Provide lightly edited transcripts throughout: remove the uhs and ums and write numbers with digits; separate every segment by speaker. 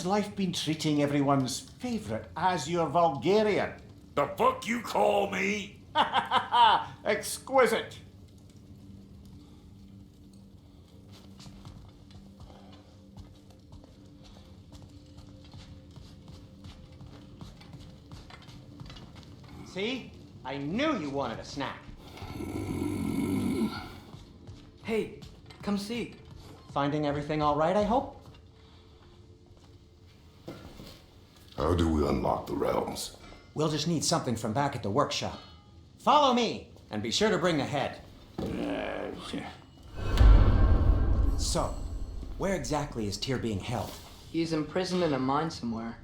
Speaker 1: has life been treating everyone's favorite Azure Vulgarian?
Speaker 2: The fuck you call me?
Speaker 1: Exquisite.
Speaker 3: See? I knew you wanted a snack.
Speaker 4: Hey, come see.
Speaker 3: Finding everything all right, I hope?
Speaker 5: How do we unlock the realms?
Speaker 3: We'll just need something from back at the workshop. Follow me, and be sure to bring the head. So, where exactly is Tyr being held?
Speaker 4: He's imprisoned in a mine somewhere.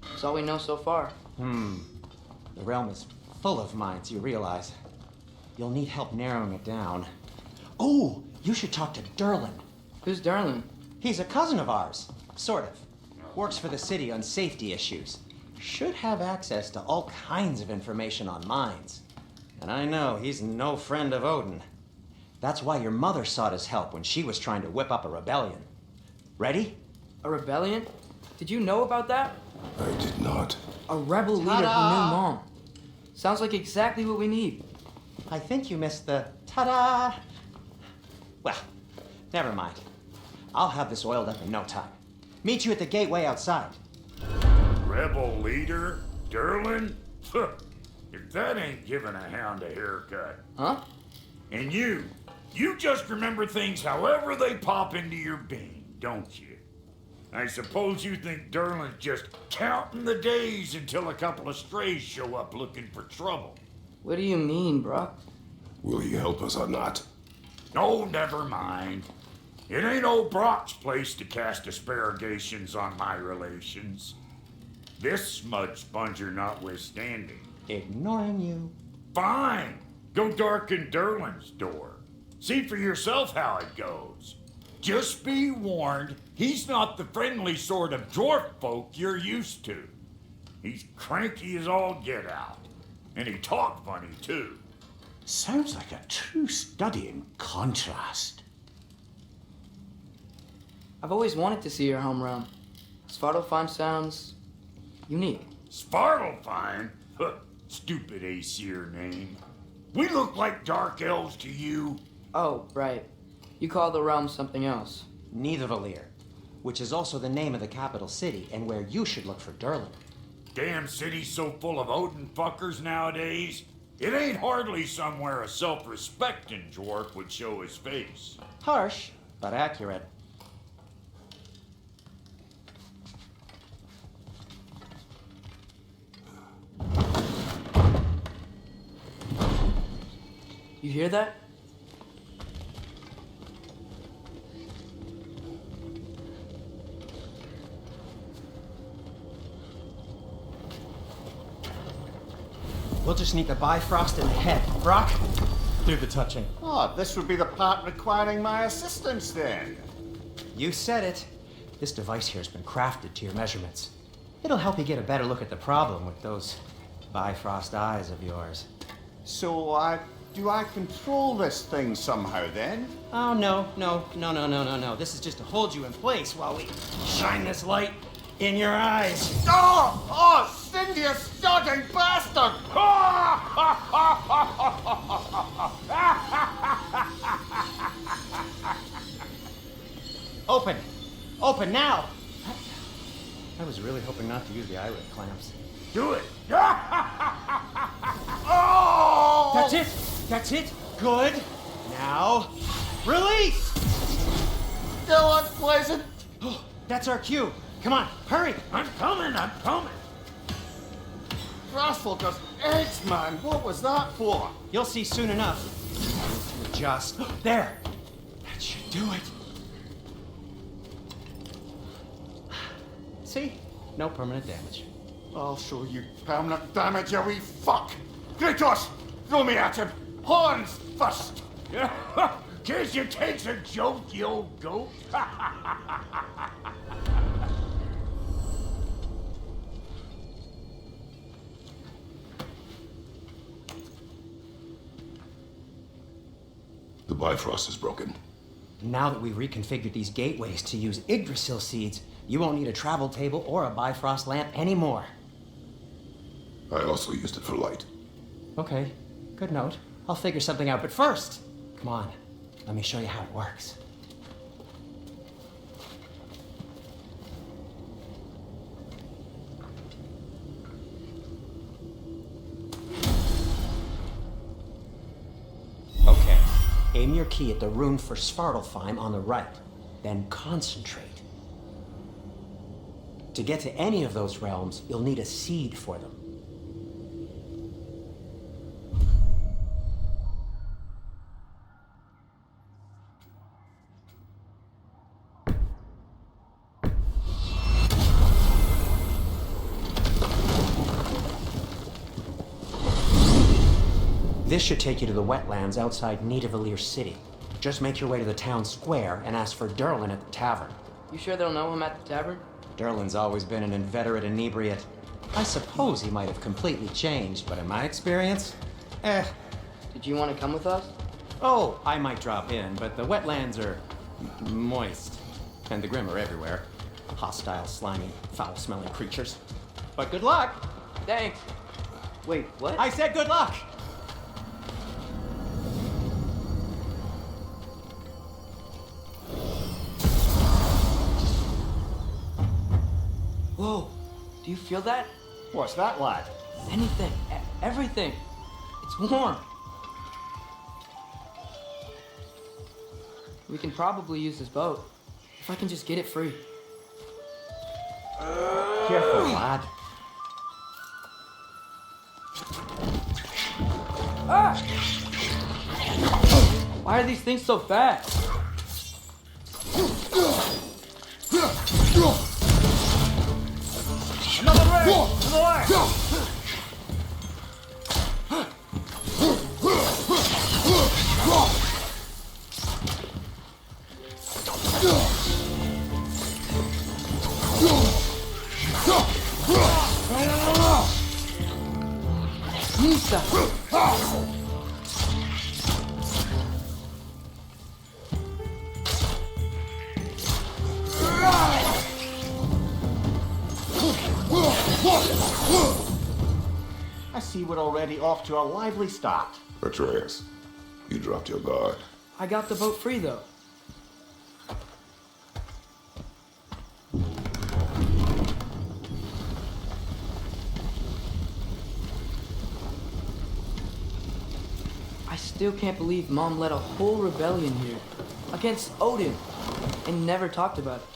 Speaker 4: That's all we know so far.
Speaker 3: The realm is full of mines, you realize. You'll need help narrowing it down. Oh, you should talk to Durlin.
Speaker 4: Who's Darlin?
Speaker 3: He's a cousin of ours, sort of. Works for the city on safety issues. Should have access to all kinds of information on mines. And I know he's no friend of Odin. That's why your mother sought his help when she was trying to whip up a rebellion. Ready?
Speaker 4: A rebellion? Did you know about that?
Speaker 5: I did not.
Speaker 4: A rebel leader who knew Mom. Sounds like exactly what we need.
Speaker 3: I think you missed the ta-da. Well, never mind. I'll have this oiled up in no time. Meet you at the gateway outside.
Speaker 2: Rebel leader? Durlin? If that ain't giving a hound a haircut.
Speaker 4: Huh?
Speaker 2: And you just remember things however they pop into your bean, don't you? I suppose you think Durlin's just counting the days until a couple of strays show up looking for trouble.
Speaker 4: What do you mean, Brock?
Speaker 5: Will he help us or not?
Speaker 2: Oh, never mind. It ain't old Brock's place to cast asparagations on my relations. This smudge sponger notwithstanding.
Speaker 3: Ignoring you.
Speaker 2: Fine. Go darken Durlin's door. See for yourself how it goes. Just be warned, he's not the friendly sort of dwarf folk you're used to. He's cranky as all get out. And he talked funny, too.
Speaker 1: Sounds like a true study in contrast.
Speaker 4: I've always wanted to see your home realm. Svartalfheim sounds unique.
Speaker 2: Svartalfheim? Huh, stupid Aesir name. We look like dark elves to you.
Speaker 4: Oh, right. You call the realm something else.
Speaker 3: Nidavellir, which is also the name of the capital city and where you should look for Durlin.
Speaker 2: Damn city's so full of Odin fuckers nowadays. It ain't hardly somewhere a self-respecting dwarf would show his face.
Speaker 3: Harsh, but accurate.
Speaker 4: You hear that?
Speaker 3: We'll just need the Bifrost in the head. Brock, do the touching.
Speaker 1: Oh, this would be the part requiring my assistance then.
Speaker 3: You said it. This device here has been crafted to your measurements. It'll help you get a better look at the problem with those Bifrost eyes of yours.
Speaker 1: So, do I control this thing somehow then?
Speaker 3: Oh, no. This is just to hold you in place while we shine this light in your eyes.
Speaker 1: Oh, Cindy, you sodding bastard!
Speaker 3: Open now! I was really hoping not to use the eye clamps.
Speaker 2: Do it.
Speaker 1: Oh!
Speaker 3: That's it. Good. Now, release!
Speaker 1: Still unpleasant.
Speaker 3: That's our cue. Come on, hurry!
Speaker 2: I'm coming.
Speaker 1: Rascal just eggs, man. What was that for?
Speaker 3: You'll see soon enough. Adjust. There! That should do it. See? No permanent damage.
Speaker 1: I'll show you permanent damage, you wee fuck. Kratos, throw me at him. Horns first.
Speaker 2: Guess you takes a joke, you old goat.
Speaker 5: The Bifrost is broken.
Speaker 3: Now that we've reconfigured these gateways to use Yggdrasil seeds, You won't need a travel table or a Bifrost lamp anymore.
Speaker 5: I also used it for light.
Speaker 3: Okay, good note. I'll figure something out, but first, come on, let me show you how it works. Okay, aim your key at the rune for Svartalfheim on the right, then concentrate. To get to any of those realms, you'll need a seed for them. This should take you to the wetlands outside Nidavellir City. Just make your way to the town square and ask for Durlin at the tavern.
Speaker 4: You sure they'll know him at the tavern?
Speaker 3: Durlin's always been an inveterate inebriate. I suppose he might have completely changed, but in my experience,
Speaker 4: Did you want to come with us?
Speaker 3: Oh, I might drop in, but the wetlands are moist. And the Grim are everywhere. Hostile, slimy, foul-smelling creatures. But good luck!
Speaker 4: Thanks. Wait, what?
Speaker 3: I said good luck!
Speaker 4: Whoa, do you feel that?
Speaker 6: What's that, lad?
Speaker 4: Anything, everything. It's warm. We can probably use this boat. If I can just get it free.
Speaker 3: Careful, lad.
Speaker 4: Ah! Why are these things so fast?
Speaker 2: Another ray! To the left!
Speaker 4: Nisa!
Speaker 6: I see we're already off to a lively start.
Speaker 5: Atreus, you dropped your guard.
Speaker 4: I got the boat free though. I still can't believe Mom led a whole rebellion here against Odin and never talked about it.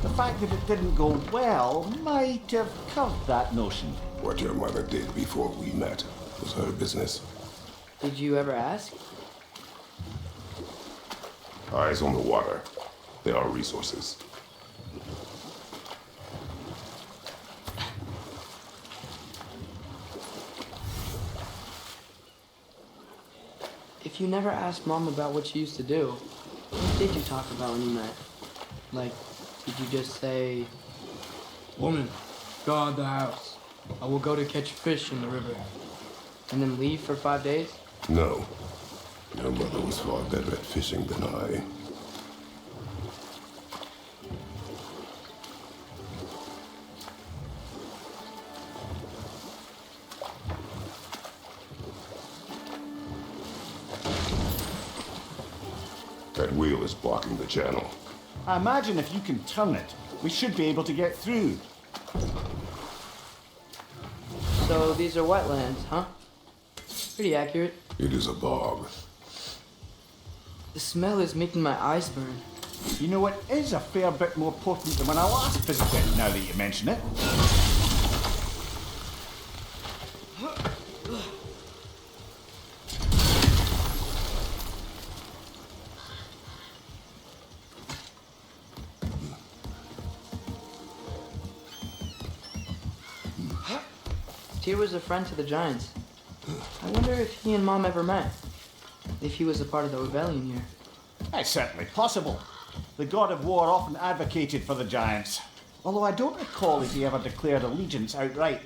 Speaker 6: The fact that it didn't go well might have covered that notion.
Speaker 5: What your mother did before we met was her business.
Speaker 4: Did you ever ask?
Speaker 5: Eyes on the water. There are resources.
Speaker 4: If you never asked Mom about what she used to do, what did you talk about when you met? Like, did you just say, "Woman, guard the house. I will go to catch fish in the river," and then leave for 5 days?
Speaker 5: No. Your mother was far better at fishing than I. That wheel is blocking the channel.
Speaker 6: I imagine if you can turn it, we should be able to get through.
Speaker 4: So these are wetlands, huh? Pretty accurate.
Speaker 5: It is a bog.
Speaker 4: The smell is making my eyes burn.
Speaker 6: You know, it is a fair bit more potent than when I last visited, now that you mention it.
Speaker 4: Tyr was a friend to the giants. I wonder if he and Mom ever met. If he was a part of the rebellion here.
Speaker 6: It's certainly possible. The God of War often advocated for the giants. Although I don't recall if he ever declared allegiance outright.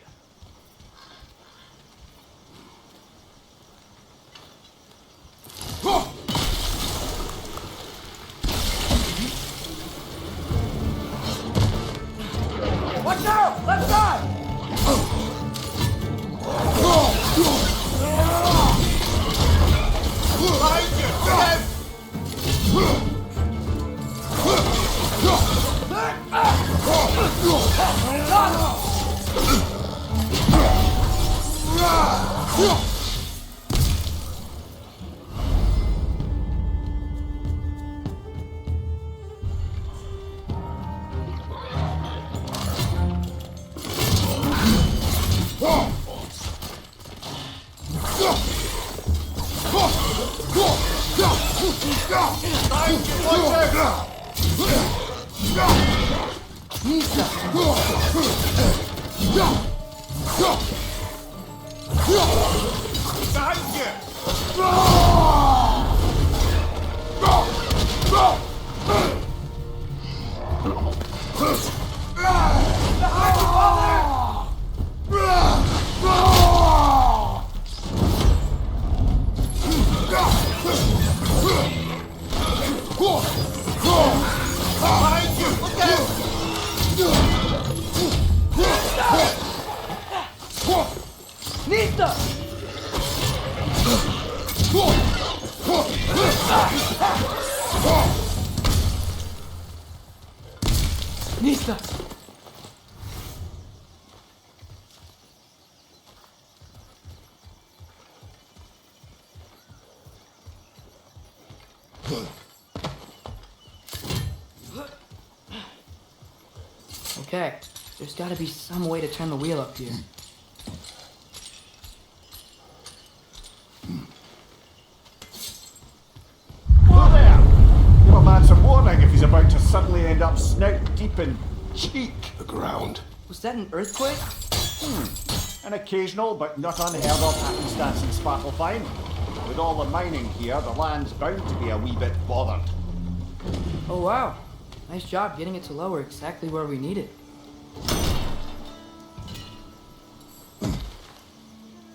Speaker 4: Nista! Okay, there's gotta be some way to turn the wheel up here.
Speaker 6: Whoa there! Give a man some warning if he's about to suddenly end up snout deep in cheek.
Speaker 5: The ground.
Speaker 4: Was that an earthquake?
Speaker 6: An occasional but not unheard of happenstance in Svartalfheim. With all the mining here, the land's bound to be a wee bit bothered.
Speaker 4: Oh wow, nice job getting it to lower exactly where we need it.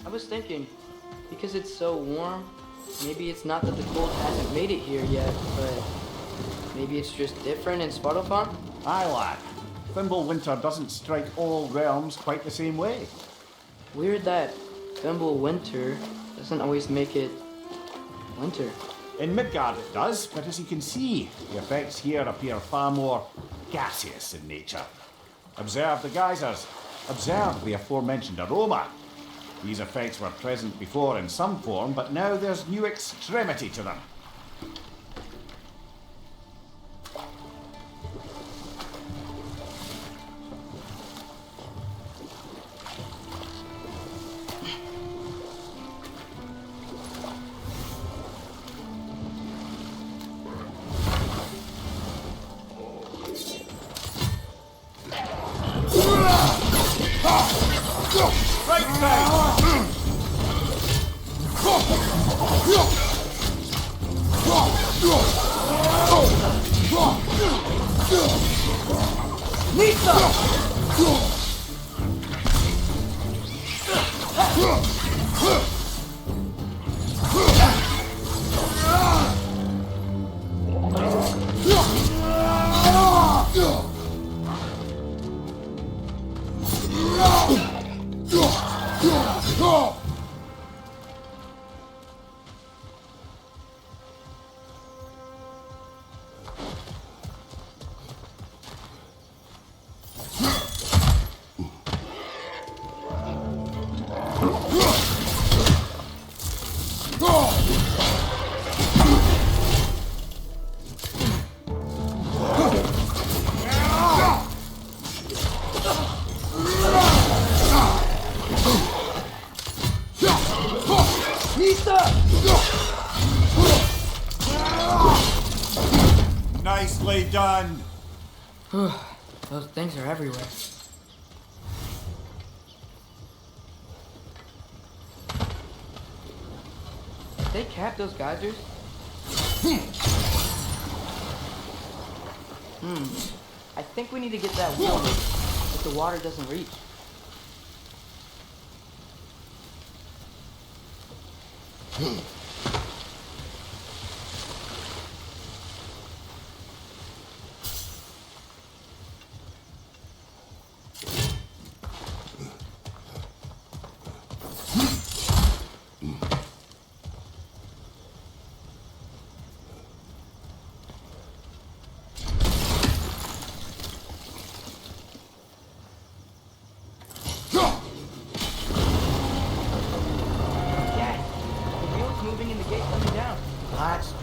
Speaker 4: I was thinking, because it's so warm, maybe it's not that the cold hasn't made it here yet, but maybe it's just different in Svartalfheim?
Speaker 6: Aye, lad. Thimble winter doesn't strike all realms quite the same way.
Speaker 4: Weird that Thimble winter doesn't always make it winter.
Speaker 6: In Midgard it does, but as you can see, the effects here appear far more gaseous in nature. Observe the geysers. Observe the aforementioned aroma. These effects were present before in some form, but now there's new extremity to them. Nicely done.
Speaker 4: Those things are everywhere. Did they cap those geysers? I think we need to get that wheel if the water doesn't reach.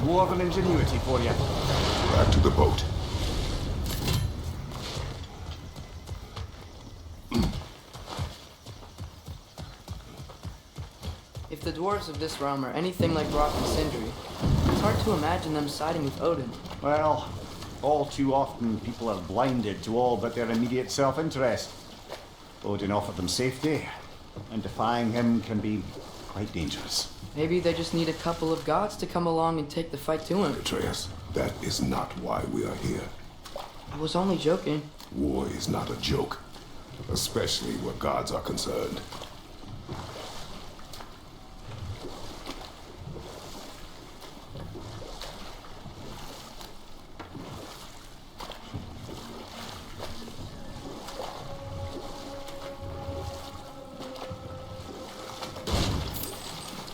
Speaker 6: Dwarven ingenuity for you.
Speaker 5: Back to the boat.
Speaker 4: If the dwarves of this realm are anything like Rock and Sindri, it's hard to imagine them siding with Odin.
Speaker 6: Well, all too often people are blinded to all but their immediate self-interest. Odin offered them safety, and defying him can be quite dangerous.
Speaker 4: Maybe they just need a couple of gods to come along and take the fight to him.
Speaker 5: Atreus, that is not why we are here.
Speaker 4: I was only joking.
Speaker 5: War is not a joke, especially where gods are concerned.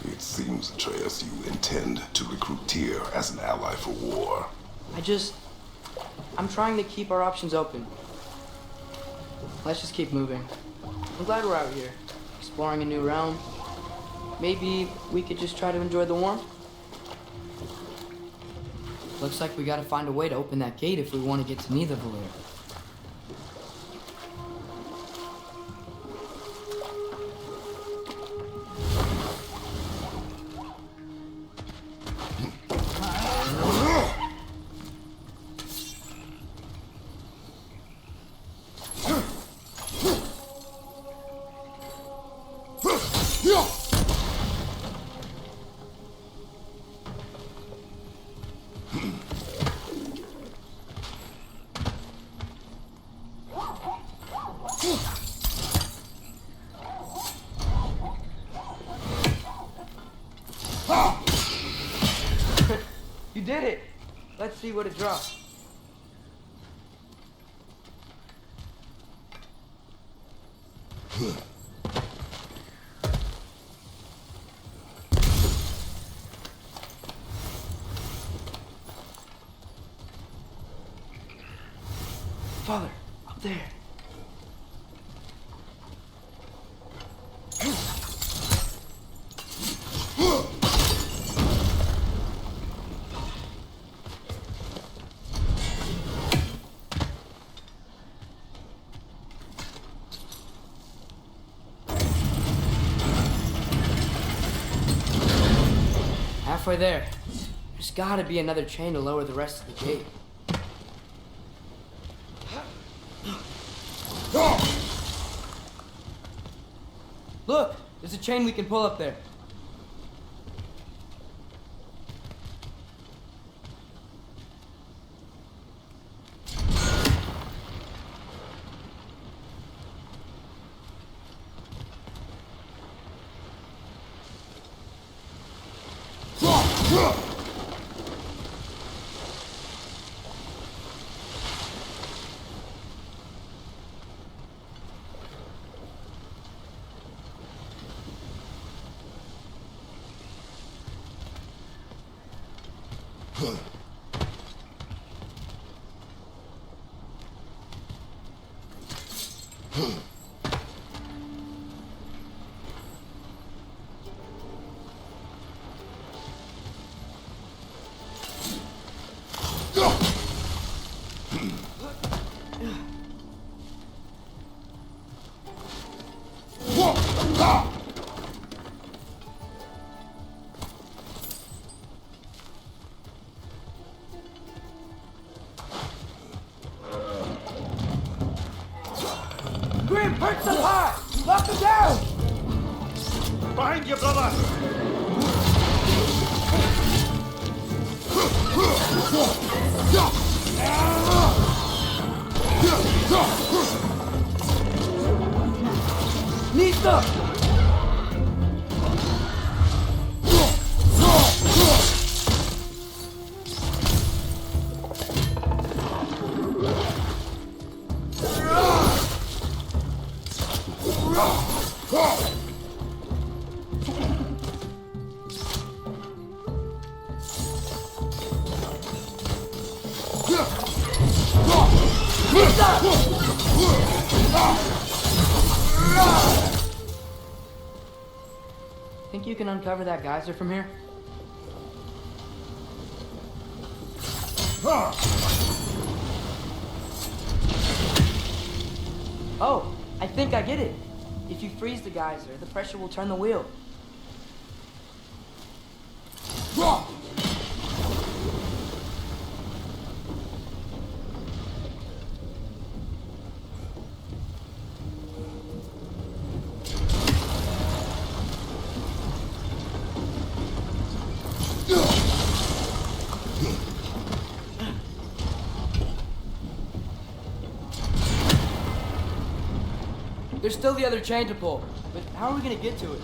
Speaker 5: It seems, Atreus, you intend to recruit Tyr as an ally for war.
Speaker 4: I'm trying to keep our options open. Let's just keep moving. I'm glad we're out here, exploring a new realm. Maybe we could just try to enjoy the warmth? Looks like we gotta find a way to open that gate if we want to get to Nidavellir. You did it! Let's see what it drops. Father, up there. Halfway there. There's gotta be another chain to lower the rest of the gate. Look! There's a chain we can pull up there. Grim, perch them high! Lock them down!
Speaker 2: Behind you, brother!
Speaker 4: Nista! Think you can uncover that geyser from here? Oh, I think I get it. If you freeze the geyser, the pressure will turn the wheel. There's still the other chain to pull, but how are we gonna get to it?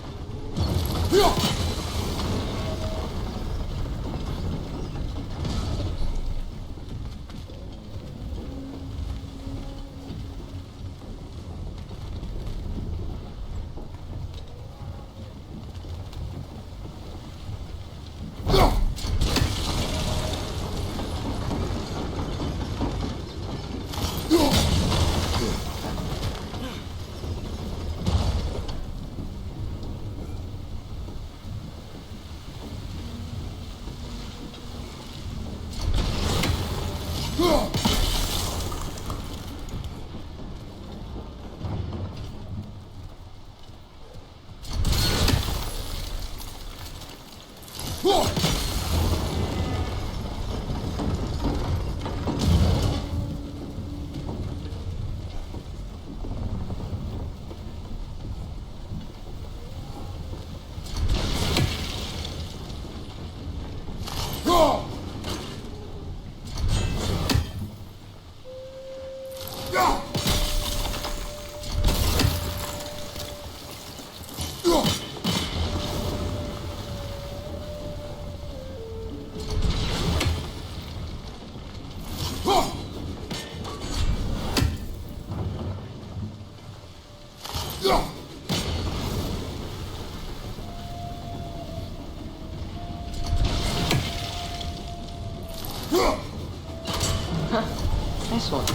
Speaker 4: Nice one.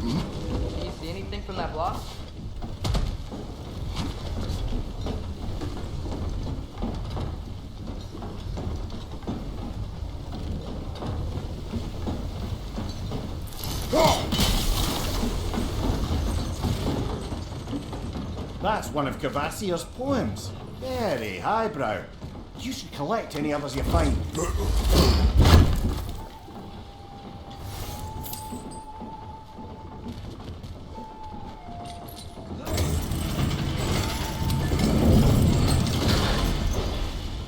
Speaker 4: Do you see anything from that block?
Speaker 6: That's one of Kvasir's poems. Very highbrow. You should collect any others you find.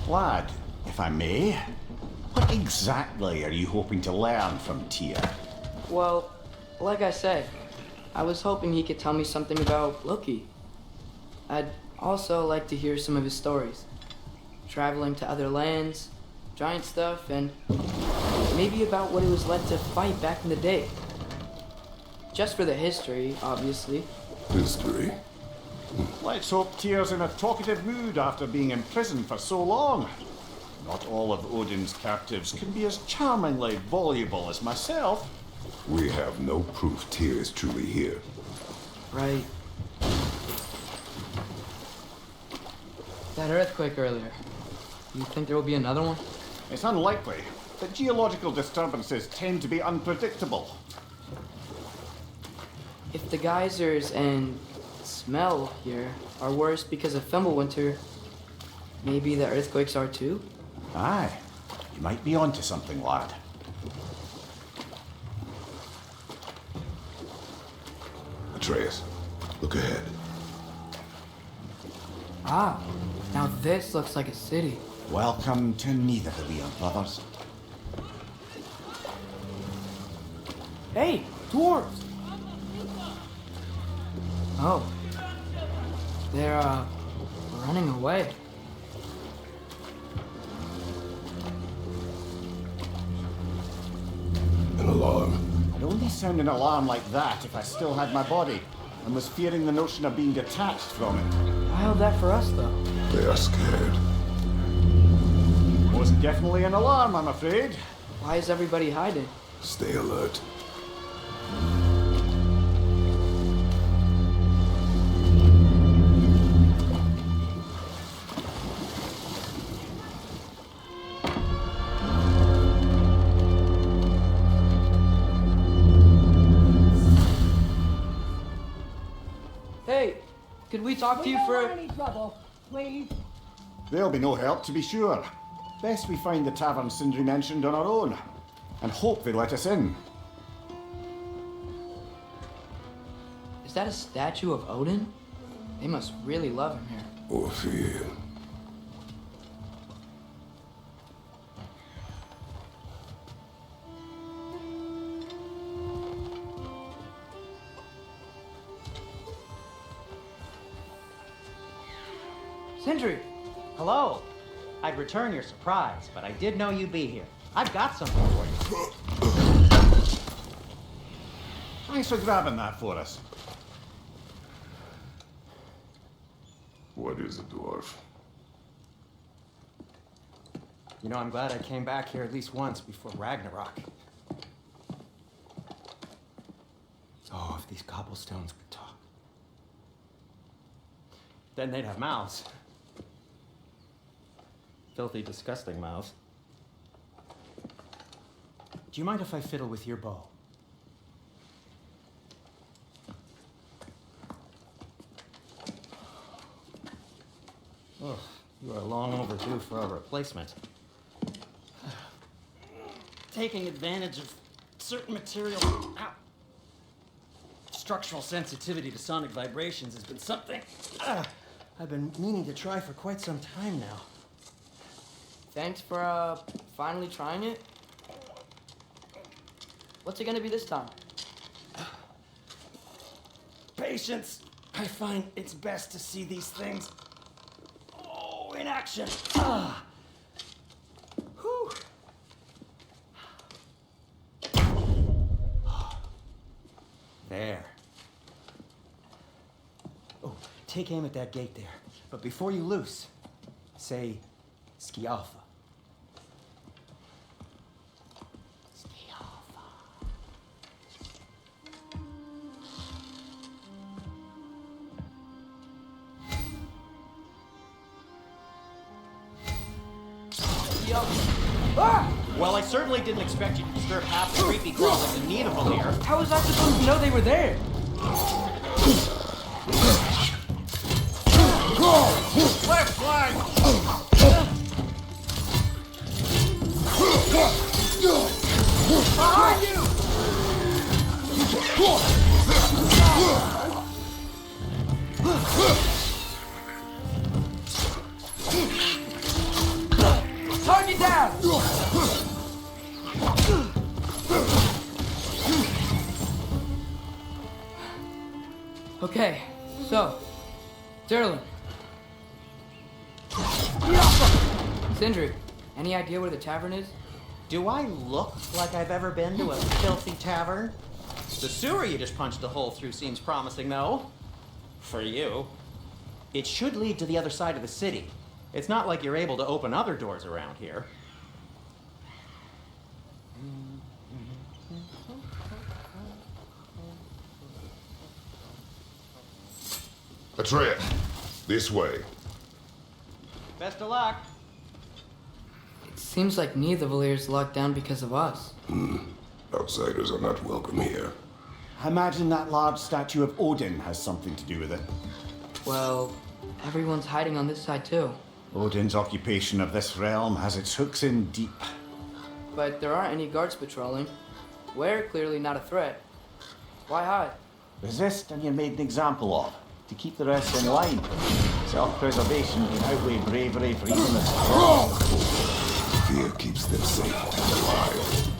Speaker 6: Lad, if I may, what exactly are you hoping to learn from Tyr?
Speaker 4: Well, like I said, I was hoping he could tell me something about Loki. I'd also like to hear some of his stories. Traveling to other lands, giant stuff, and maybe about what it was like to fight back in the day. Just for the history, obviously.
Speaker 5: History?
Speaker 6: Let's hope Tyr's in a talkative mood after being in prison for so long. Not all of Odin's captives can be as charmingly voluble as myself.
Speaker 5: We have no proof Tyr is truly here.
Speaker 4: Right. That earthquake earlier. You think there will be another one?
Speaker 6: It's unlikely, but geological disturbances tend to be unpredictable.
Speaker 4: If the geysers and smell here are worse because of Fimbulwinter, maybe the earthquakes are too?
Speaker 6: Aye, you might be onto something, lad.
Speaker 5: Atreus, look ahead.
Speaker 4: Ah, now this looks like a city.
Speaker 6: Welcome to Netherweir, brothers.
Speaker 4: Hey, dwarves! Oh. They're, running away.
Speaker 5: An alarm.
Speaker 6: I'd only sound an alarm like that if I still had my body, and was fearing the notion of being detached from it.
Speaker 4: Why held that for us, though?
Speaker 5: They are scared.
Speaker 6: Was definitely an alarm, I'm afraid.
Speaker 4: Why is everybody hiding?
Speaker 5: Stay alert.
Speaker 4: Hey, could we talk to you for
Speaker 7: don't want any trouble, please.
Speaker 6: There'll be no help, to be sure. Best we find the tavern Sindri mentioned on our own, and hope they let us in.
Speaker 4: Is that a statue of Odin? They must really love him here.
Speaker 5: Or fear him.
Speaker 4: Sindri!
Speaker 3: Hello. I'd return your surprise, but I did know you'd be here. I've got something for you.
Speaker 6: Thanks for grabbing that for us.
Speaker 5: What is a dwarf?
Speaker 3: You know, I'm glad I came back here at least once before Ragnarok. Oh, if these cobblestones could talk. Then they'd have mouths. Filthy, disgusting mouths. Do you mind if I fiddle with your bow? Oh, you are long overdue for a replacement. Taking advantage of certain material. Ow. Structural sensitivity to sonic vibrations has been something I've been meaning to try for quite some time now.
Speaker 4: Thanks for, finally trying it. What's it gonna be this time?
Speaker 3: Patience. I find it's best to see these things, in action. Whew. There. Oh, take aim at that gate there. But before you loose, say, Skialfa. Well, I certainly didn't expect you to disturb half the creepy crawlers in need of a lair.
Speaker 4: How was I supposed to know they were there?
Speaker 1: Left flank!
Speaker 4: Behind you! Target down! Okay, so, Derlin. Sindri, any idea where the tavern is?
Speaker 3: Do I look like I've ever been to a filthy tavern? The sewer you just punched a hole through seems promising, though. For you. It should lead to the other side of the city. It's not like you're able to open other doors around here.
Speaker 5: Atreus, this way.
Speaker 3: Best of luck.
Speaker 4: It seems like neither Valyr's locked down because of us.
Speaker 5: Outsiders are not welcome here.
Speaker 6: I imagine that large statue of Odin has something to do with it.
Speaker 4: Well, everyone's hiding on this side too.
Speaker 6: Odin's occupation of this realm has its hooks in deep.
Speaker 4: But there aren't any guards patrolling. We're clearly not a threat. Why hide?
Speaker 6: Resist and you're made an example of, to keep the rest in line. Self-preservation can outweigh bravery for even the strong.
Speaker 5: Fear keeps them safe and alive.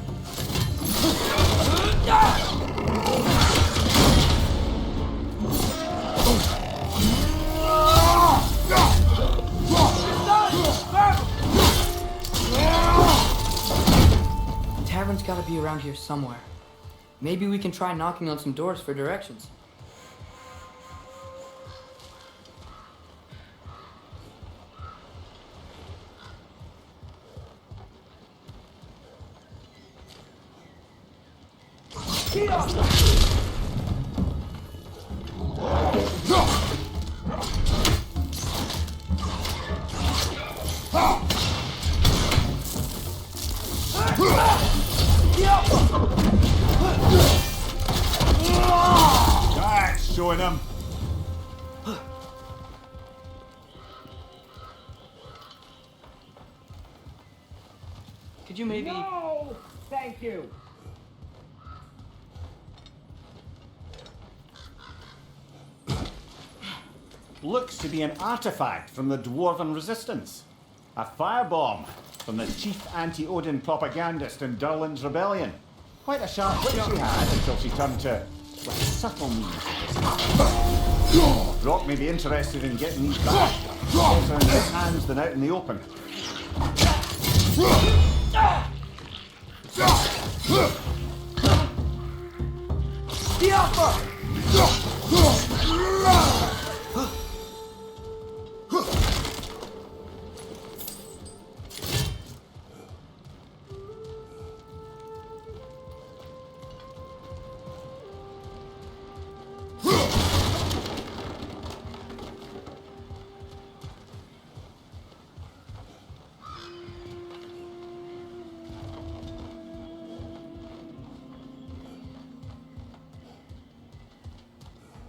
Speaker 4: The tavern's gotta be around here somewhere. Maybe we can try knocking on some doors for directions.
Speaker 6: That's showing them.
Speaker 4: Could you maybe...
Speaker 7: No! Thank you!
Speaker 6: Looks to be an artifact from the Dwarven resistance. A firebomb from the chief anti-Odin propagandist in Durlin's rebellion. Quite a sharp wit she had until she turned to subtle means. Brock may be interested in getting these back. Better in his hands than out in the open.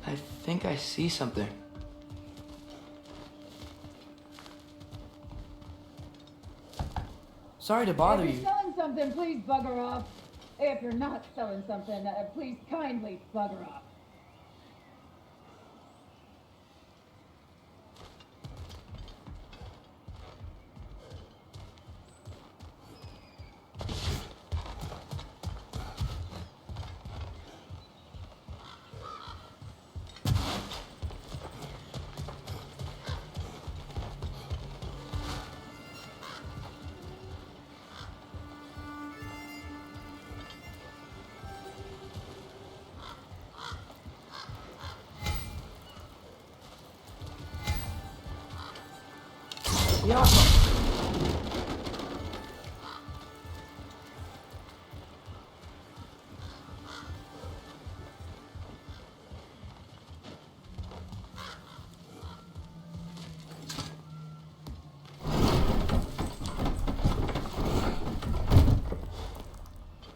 Speaker 4: I think I see something. Sorry to bother
Speaker 8: If
Speaker 4: you.
Speaker 8: you're selling something, please bugger off. If you're not selling something, please kindly bugger off.
Speaker 4: Yeah.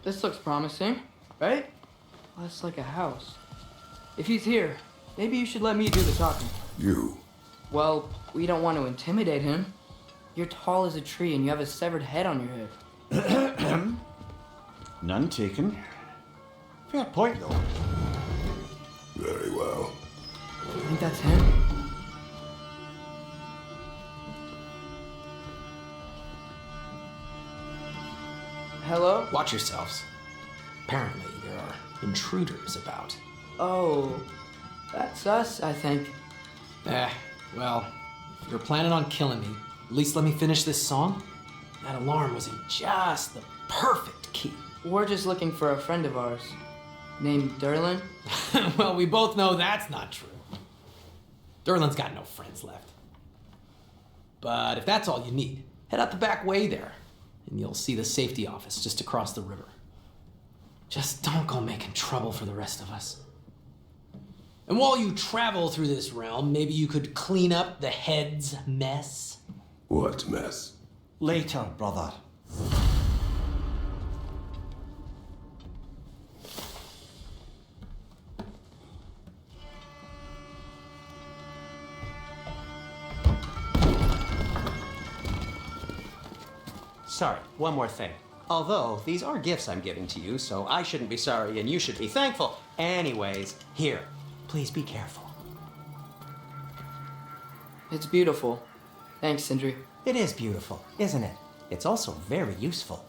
Speaker 4: This looks promising, right? Well, that's like a house. If he's here, maybe you should let me do the talking.
Speaker 5: You.
Speaker 4: Well, we don't want to intimidate him. You're tall as a tree and you have a severed head on your head.
Speaker 6: None taken. Fair point, though.
Speaker 5: Very well.
Speaker 4: I think that's him. Hello?
Speaker 9: Watch yourselves. Apparently, there are intruders about.
Speaker 4: Oh, that's us, I think.
Speaker 9: Well, if you're planning on killing me, at least let me finish this song. That alarm was in just the perfect key.
Speaker 4: We're just looking for a friend of ours named Durlin.
Speaker 9: Well, we both know that's not true. Durlin's got no friends left. But if that's all you need, head out the back way there, and you'll see the safety office just across the river. Just don't go making trouble for the rest of us. And while you travel through this realm, maybe you could clean up the head's mess.
Speaker 5: What mess?
Speaker 6: Later, brother.
Speaker 3: Sorry, one more thing. Although, these are gifts I'm giving to you, so I shouldn't be sorry and you should be thankful. Anyways, here, please be careful.
Speaker 4: It's beautiful. Thanks, Sindri.
Speaker 3: It is beautiful, isn't it? It's also very useful.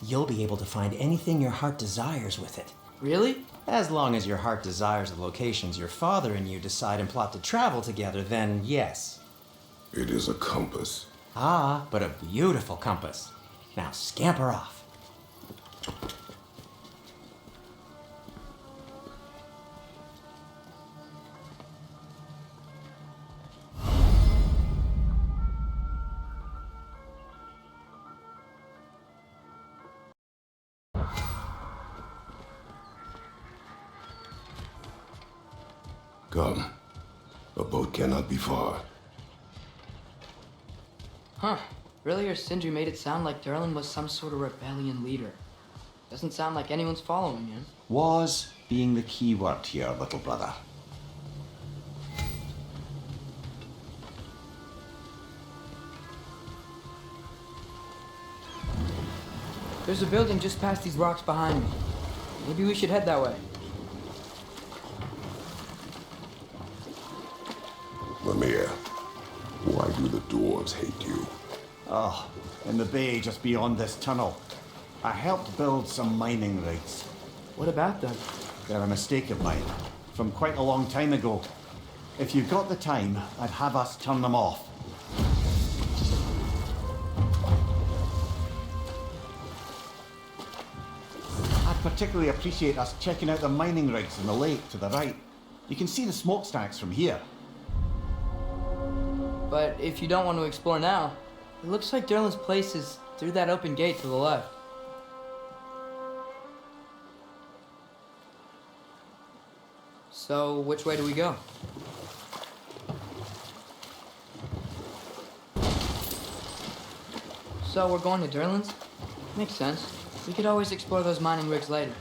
Speaker 3: You'll be able to find anything your heart desires with it.
Speaker 4: Really?
Speaker 3: As long as your heart desires the locations your father and you decide and plot to travel together, then yes.
Speaker 5: It is a compass.
Speaker 3: Ah, but a beautiful compass. Now scamper off.
Speaker 5: Come. A boat cannot be far.
Speaker 4: Huh. Earlier, Sindri made it sound like Durlin was some sort of rebellion leader. Doesn't sound like anyone's following him.
Speaker 6: Was being the key word here, little brother.
Speaker 4: There's a building just past these rocks behind me. Maybe we should head that way.
Speaker 5: Lemire, why do the dwarves hate you?
Speaker 6: Oh, in the bay just beyond this tunnel. I helped build some mining rigs.
Speaker 4: What about them?
Speaker 6: They're a mistake of mine, from quite a long time ago. If you've got the time, I'd have us turn them off. I'd particularly appreciate us checking out the mining rigs in the lake to the right. You can see the smokestacks from here.
Speaker 4: But if you don't want to explore now, it looks like Derlin's place is through that open gate to the left. So, which way do we go? So, we're going to Derlin's? Makes sense. We could always explore those mining rigs later.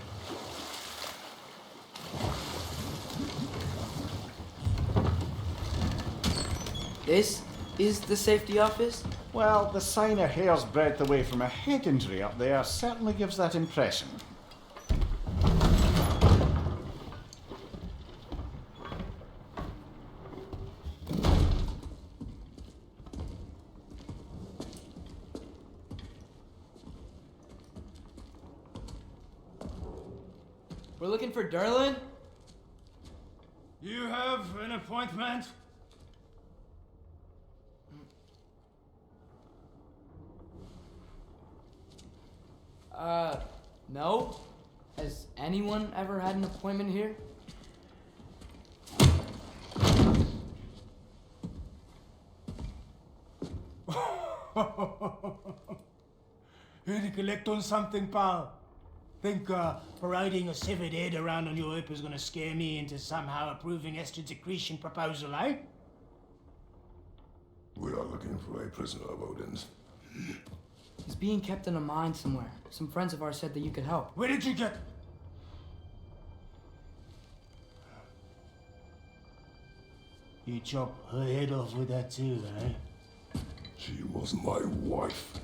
Speaker 4: This is the safety office?
Speaker 6: Well, the sign a hair's breadth away from a head injury up there certainly gives that impression.
Speaker 4: We're looking for Derlin?
Speaker 10: You have an appointment?
Speaker 4: No. Has anyone ever had an appointment here?
Speaker 10: Here to collect on something, pal? Think parading a severed head around on your hip is gonna scare me into somehow approving Esther's accretion proposal, eh?
Speaker 5: We are looking for a prisoner of Odin's.
Speaker 4: He's being kept in a mine somewhere. Some friends of ours said that you could help.
Speaker 10: Where did you get... You chop her head off with that too, eh?
Speaker 5: She was my wife.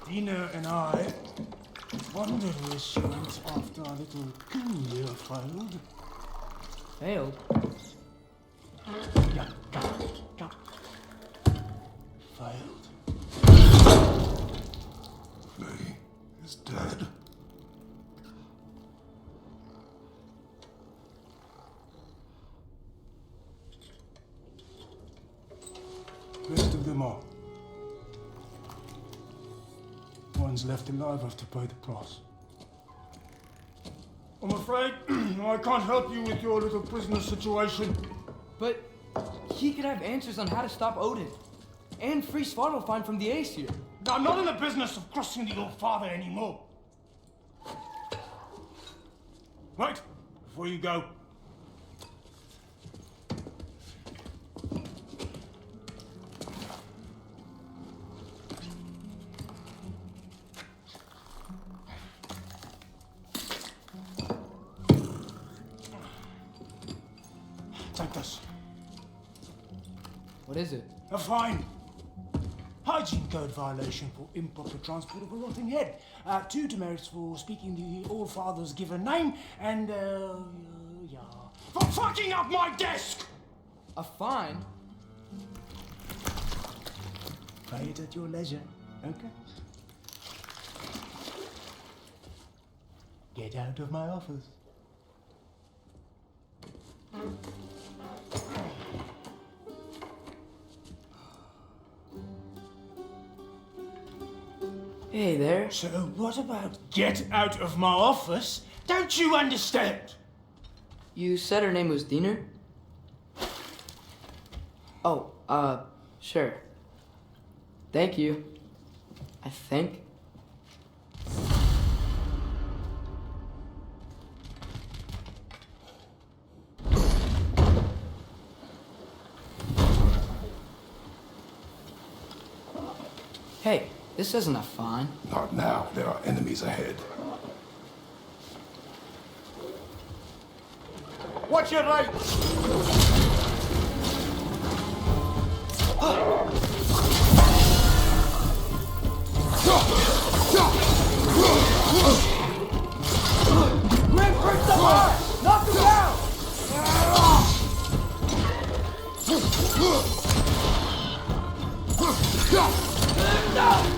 Speaker 10: Dina and I wondered where she went after our little coup here failed.
Speaker 4: Failed?
Speaker 10: Yeah. Failed.
Speaker 5: Faye is dead.
Speaker 10: Rest of them are. One's left alive have to pay the price. I'm afraid I can't help you with your little prisoner situation.
Speaker 4: But he could have answers on how to stop Odin. And free Svartalfheim from the Aesir.
Speaker 10: I'm not in the business of crossing the old father anymore. Right, before you go. Take this.
Speaker 4: What is it?
Speaker 10: A fine. Hygiene code violation for improper transport of a rotting head. 2 demerits for speaking the Old Father's given name, and, yeah. For fucking up my desk!
Speaker 4: A fine?
Speaker 10: Pay it at your leisure, okay? Get out of my office.
Speaker 4: Hey there.
Speaker 10: So what about get out of my office? Don't you understand?
Speaker 4: You said her name was Diener? Oh, sure. Thank you. I think. Hey, this isn't a fine.
Speaker 5: Not now. There are enemies ahead.
Speaker 2: Watch your right!
Speaker 10: Ring breaks the heart! Knock him down!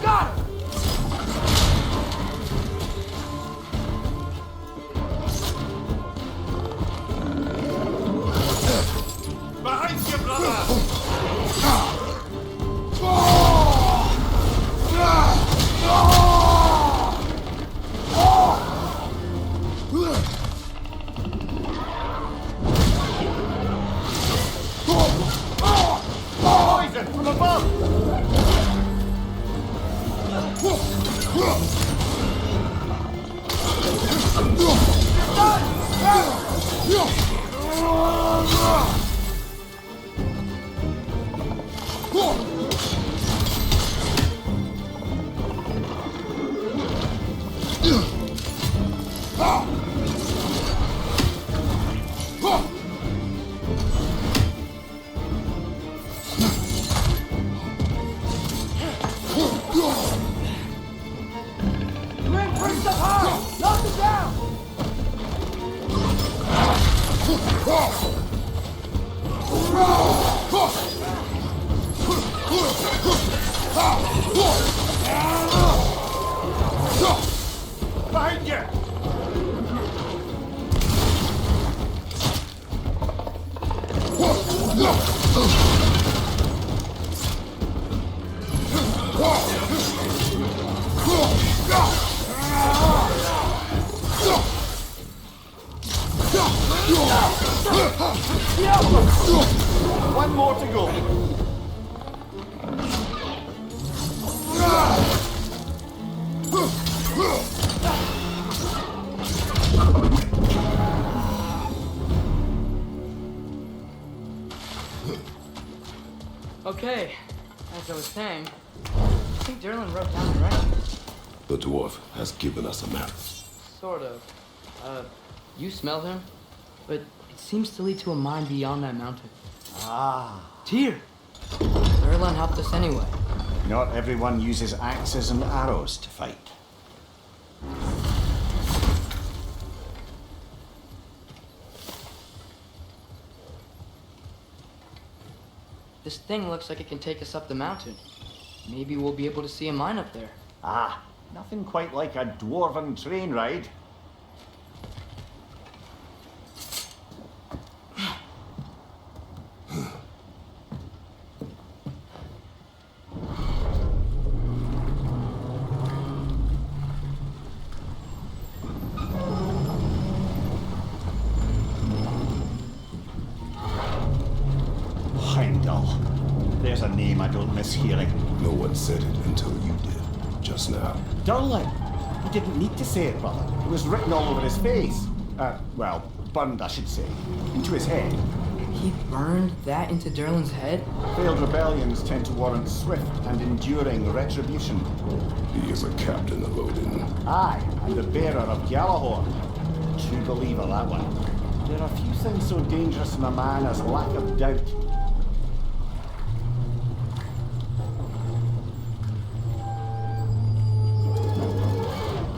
Speaker 10: Got him!
Speaker 2: Behind you, brother! Poison from above!
Speaker 10: Ring breaks the heart! Knock him down!
Speaker 2: Behind you! One more to go.
Speaker 4: Okay, as I was saying, I think Derlin wrote down directions.
Speaker 5: The dwarf has given us a map.
Speaker 4: Sort of. You smell him? But it seems to lead to a mine beyond that mountain.
Speaker 6: Ah.
Speaker 4: Tyr! Derlin helped us anyway.
Speaker 6: Not everyone uses axes and arrows to fight.
Speaker 4: This thing looks like it can take us up the mountain. Maybe we'll be able to see a mine up there.
Speaker 6: Ah, nothing quite like a dwarven train ride. Heimdall. There's a name I don't miss hearing.
Speaker 5: No one said it until you did, just now.
Speaker 6: Durlin. He didn't need to say it, brother. It was written all over his face. Well, burned, I should say. Into his head.
Speaker 4: He burned that into Derlin's head?
Speaker 6: Failed rebellions tend to warrant swift and enduring retribution.
Speaker 5: He is a captain of Odin.
Speaker 6: Aye, and the bearer of Gjallarhorn. True believer, that one. There are few things so dangerous in a man as lack of doubt.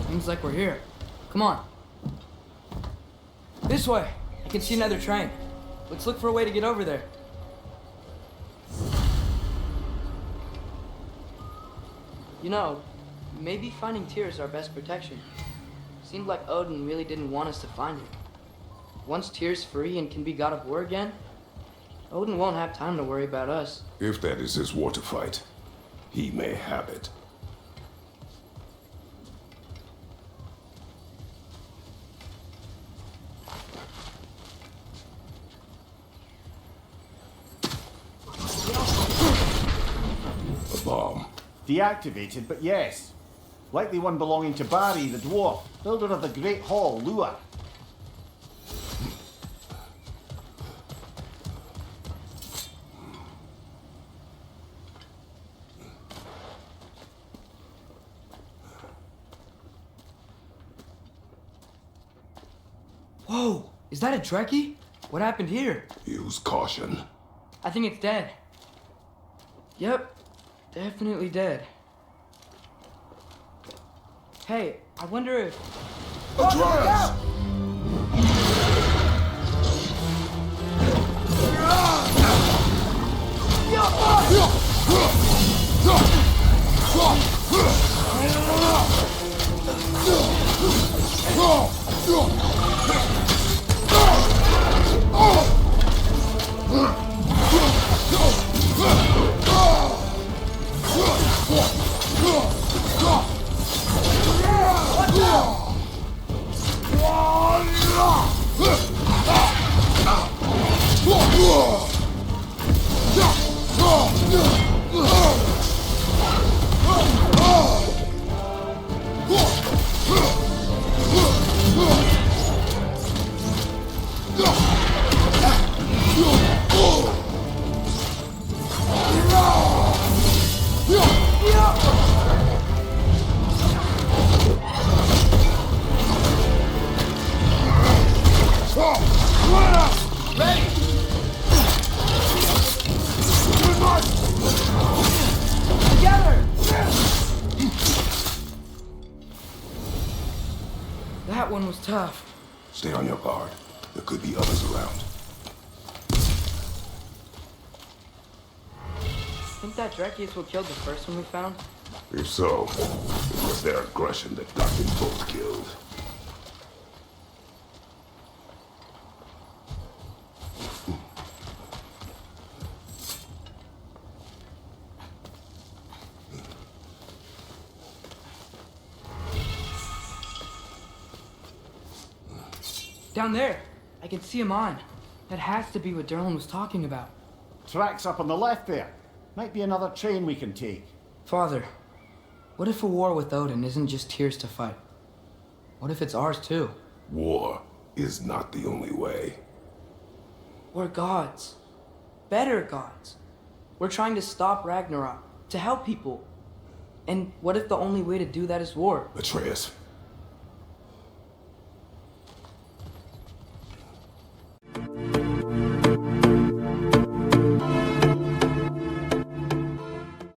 Speaker 4: Seems like we're here. Come on. This way. I can see another train. Let's look for a way to get over there. You know, maybe finding Tyr is our best protection. Seemed like Odin really didn't want us to find him. Once Tyr's free and can be God of War again, Odin won't have time to worry about us.
Speaker 5: If that is his war to fight, he may have it. A bomb.
Speaker 6: Deactivated, but yes. Likely one belonging to Barry, the dwarf, builder of the Great Hall, Lua.
Speaker 4: Whoa! Is that a Trekkie? What happened here?
Speaker 5: Use caution.
Speaker 4: I think it's dead. Yep, definitely dead. Hey, I wonder if...
Speaker 5: Atreus!
Speaker 4: That one was tough.
Speaker 5: Stay on your guard. There could be others around.
Speaker 4: Think that Dreki is what killed the first one we found?
Speaker 5: If so, it was their aggression that got them both killed.
Speaker 4: Down there. I can see him on. That has to be what Derlin was talking about.
Speaker 6: Tracks up on the left there. Might be another train we can take.
Speaker 4: Father, what if a war with Odin isn't just Tyr's to fight? What if it's ours too?
Speaker 5: War is not the only way.
Speaker 4: We're gods. Better gods. We're trying to stop Ragnarok, to help people. And what if the only way to do that is war?
Speaker 5: Atreus,